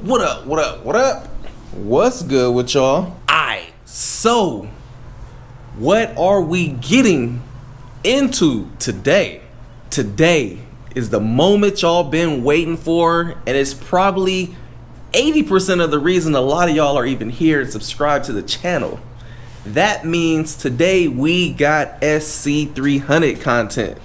What's good with y'all? Alright, so what are we getting into today? Today is the moment y'all been waiting for, and it's probably 80% of the reason a lot of y'all are even here and subscribe to the channel. That means today we got SC300 content.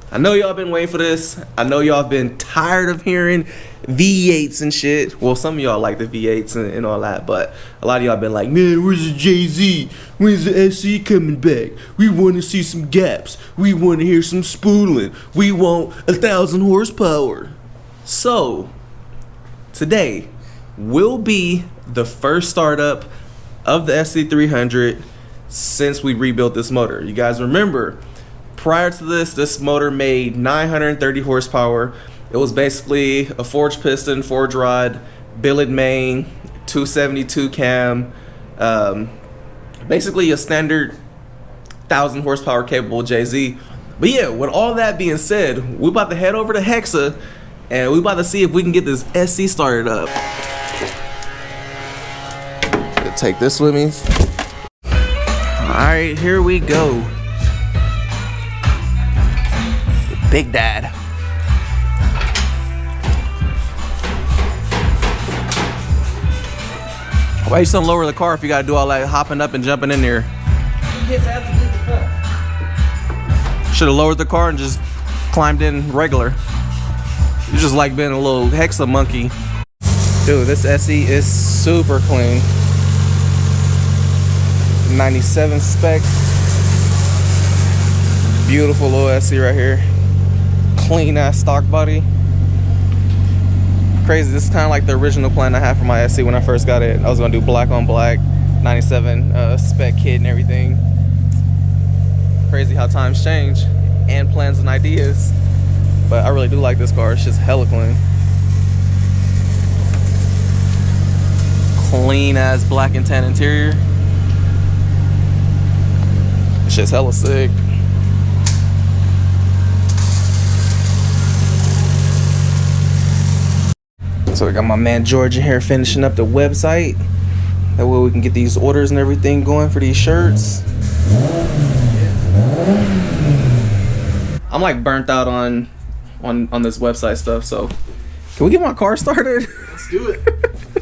I know y'all been waiting for this. I know y'all been tired of hearing V8s and shit. Well, some of y'all like the V8s and all that, but a lot of y'all been like, man, where's the Jay-Z? When's the SC coming back? We want to see some gaps. We want to hear some spooling. We want 1,000 horsepower. So, today will be the first startup of the SC300 since we rebuilt this motor. You guys remember, prior to this motor made 930 horsepower. It was basically a forged piston, forged rod, billet main, 272 cam, basically a standard 1,000 horsepower capable Jay-Z. But yeah, with all that being said, we're about to head over to Hexa and we're about to see if we can get this SC started up. Gonna take this with me. Alright, here we go. Big Dad. Why you still lower the car if you gotta do all that hopping up and jumping in there? Should have lowered the car and just climbed in regular. You just like being a little Hexa monkey. Dude, this SE is super clean. 97 spec. Beautiful little SE right here. Clean ass stock body. Crazy, this is kind of like the original plan I had for my SC when I first got it. I was gonna do black on black, 97 spec kit and everything. Crazy how times change and plans and ideas. But I really do like this car, it's just hella clean. Clean ass black and tan interior. It's just hella sick. So I got my man George in here finishing up the website. That way we can get these orders and everything going for these shirts. I'm like burnt out on this website stuff, so can we get my car started? Let's do it.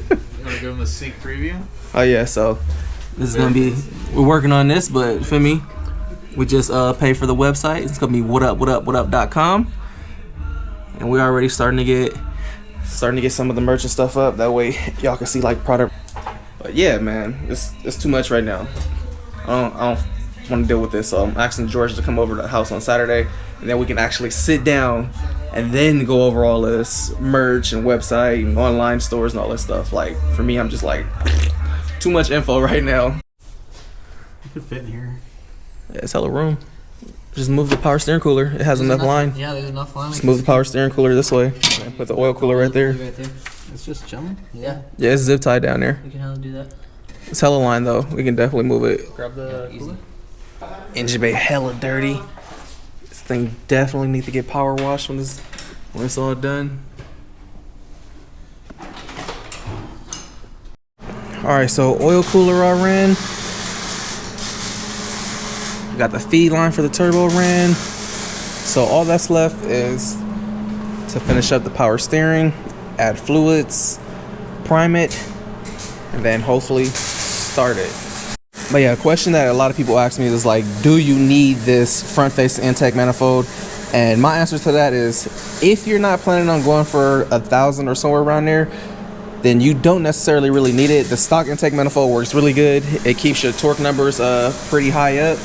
You wanna give them a sneak preview? Oh yeah, so this is gonna be, we're working on this, but for me, we just pay for the website. It's gonna be whatup.com. And we're already starting to get some of the merch and stuff up. That way y'all can see like product. But yeah, man, it's too much right now. I don't want to deal with this, so I'm asking George to come over to the house on Saturday, and then we can actually sit down and then go over all this merch and website and online stores and all this stuff. Like for me, I'm just like too much info right now. You could fit in here. Yeah, it's hella room. Just move the power steering cooler. It has enough line. Yeah, there's enough line. Just move the power steering cooler this way and put the oil cooler right there. It's just chilling. Yeah. Yeah, it's zip tied down there. We can hella do that. It's hella line though. We can definitely move it. Grab the cooler. Engine bay hella dirty. This thing definitely needs to get power washed when it's all done. Alright, so oil cooler I ran. Got the feed line for the turbo ran. So all that's left is to finish up the power steering, add fluids, prime it, and then hopefully start it. But yeah, a question that a lot of people ask me is like, do you need this front face intake manifold? And my answer to that is, if you're not planning on going for 1,000 or somewhere around there, then you don't necessarily really need it. The stock intake manifold works really good. It keeps your torque numbers pretty high up.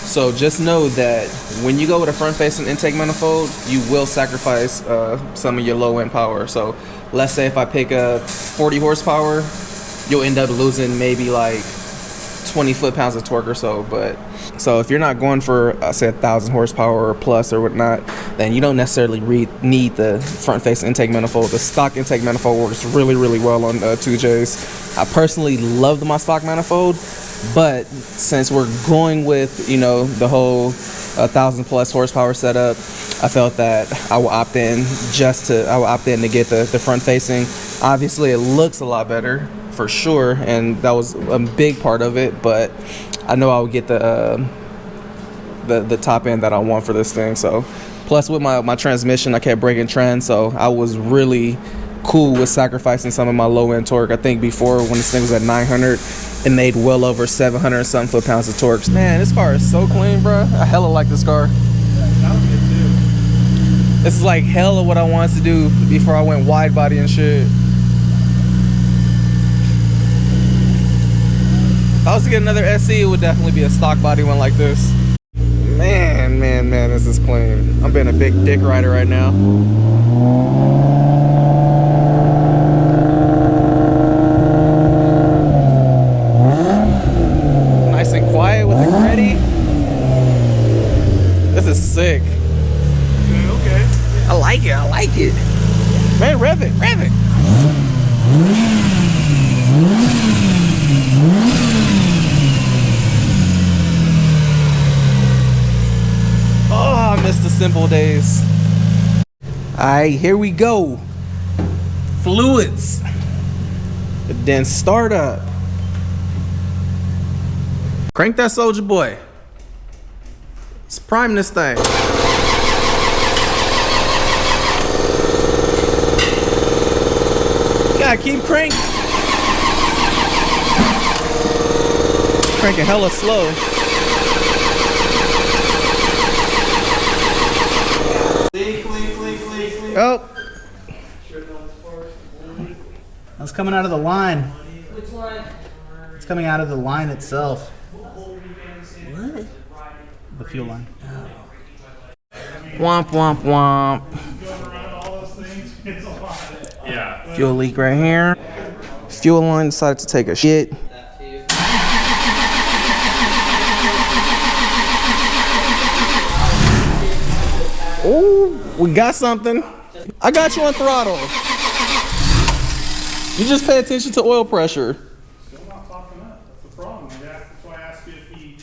So just know that when you go with a front-facing intake manifold, you will sacrifice some of your low-end power. So let's say if I pick up 40 horsepower, you'll end up losing maybe like 20 foot-pounds of torque or so. But so if you're not going for, say, 1,000 horsepower or plus or whatnot, then you don't necessarily need the front-facing intake manifold. The stock intake manifold works really, really well on 2Js. I personally love my stock manifold. But since we're going with, you know, the whole 1,000 plus horsepower setup, I felt that I will opt in to get the front facing. Obviously, it looks a lot better for sure, and that was a big part of it. But I know I would get the top end that I want for this thing. So, plus with my transmission, I kept breaking trends, so I was really cool with sacrificing some of my low end torque. I think before, when this thing was at 900, it made well over 700 something foot-pounds of torque. Man, this car is so clean, bro. I hella like this car. This is like hella what I wanted to do before I went wide body and shit. If I was to get another SC, it would definitely be a stock body one like this. Man, this is clean. I'm being a big dick rider right now. Nice and quiet with the gritty. This is sick. Okay. I like it. Man, rev it. Oh, I miss the simple days. Alright, here we go. Fluids. Then start up. Crank that soldier boy. Let's prime this thing. Gotta keep crank. Cranking hella slow. Oh. That's coming out of the line. Which line? It's coming out of the line itself. What? The fuel line. Womp womp womp. Yeah. Fuel leak right here. Fuel line decided to take a shit. Oh, we got something. I got you on throttle. You just pay attention to oil pressure. Still not popping up. That's the problem. That's why I asked you if he.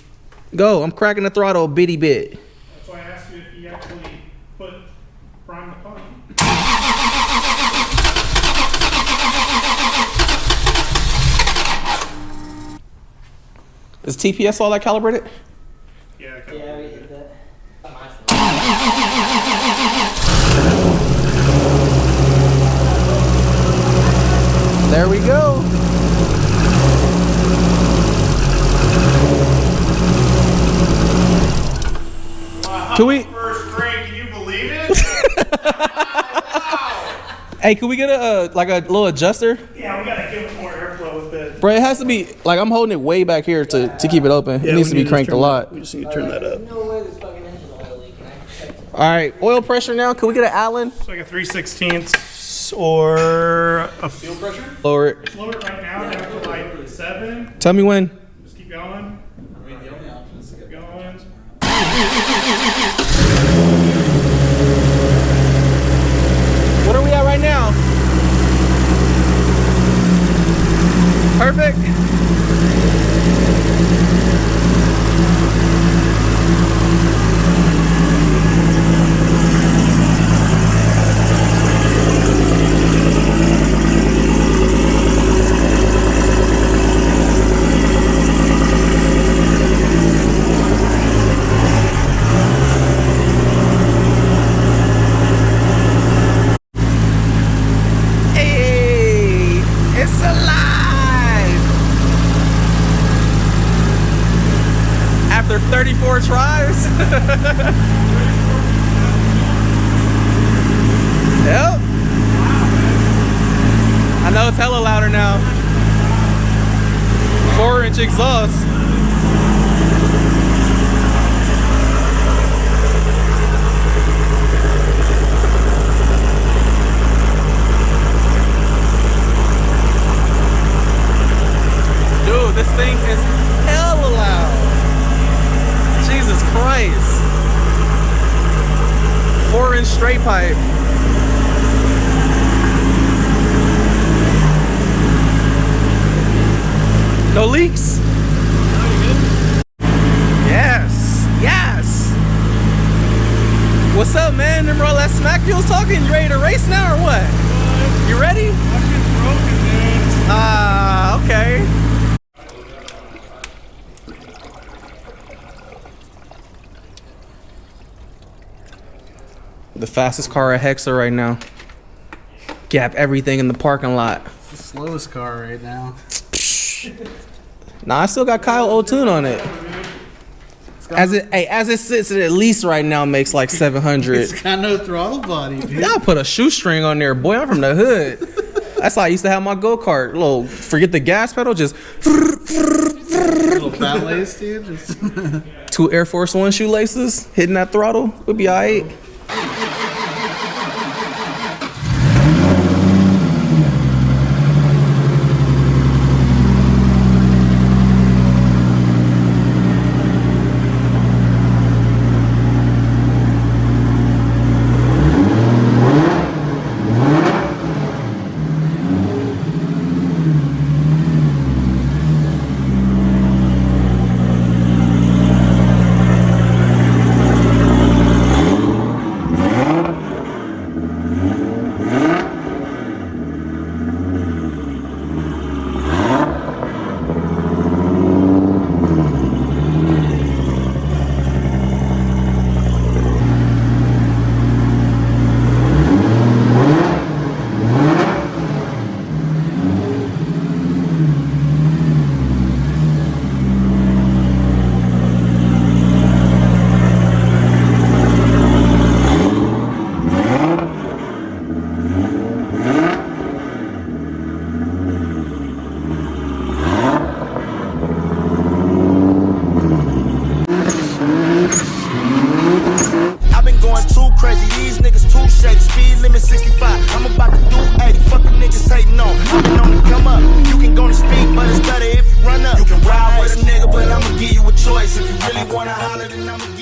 Go, I'm cracking the throttle a bitty bit. That's why I asked you if he actually put prime the pump. Is TPS all that calibrated? Yeah. Okay. Yeah, we hit that. There we go. Can we? First crank, can you believe it? Hey, can we get a like a little adjuster? Yeah, we gotta give it more airflow with it. Bro, it has to be like I'm holding it way back here to keep it open. It needs to be cranked a lot. We just need to turn that up. No way this fucking engine oil leaking. I checked it. All right, oil pressure now. Can we get an Allen? It's like a 3/16 or a fuel pressure. Lower it. Lower it right now down to like 7. Tell me when. Just keep going. Keep going. What are we at right now? Perfect. Hey, it's alive. After 34 tries. Yep. I know it's hella louder now. 4-inch exhaust. Dude, this thing is hella loud. Jesus Christ. 4-inch straight pipe. No leaks? Yes. Yes. What's up, man? Remember all that smack you was talking? You ready to race now or what? You ready? My shit's broken, dude. Ah, okay. The fastest car at Hexa right now. Gap everything in the parking lot. It's the slowest car right now. Nah, I still got Kyle O'Toole on it. As it sits, it at least right now makes like 700. It's got no throttle body, dude. Y'all put a shoestring on there, boy. I'm from the hood. That's how I used to have my go-kart. Little, forget the gas pedal, just Little fat lace, dude. Just 2 Air Force One shoelaces hitting that throttle. We'll be all right. But it's better if you run up. You can ride with a nigga, but I'ma give you a choice. If you really wanna holler, then I'ma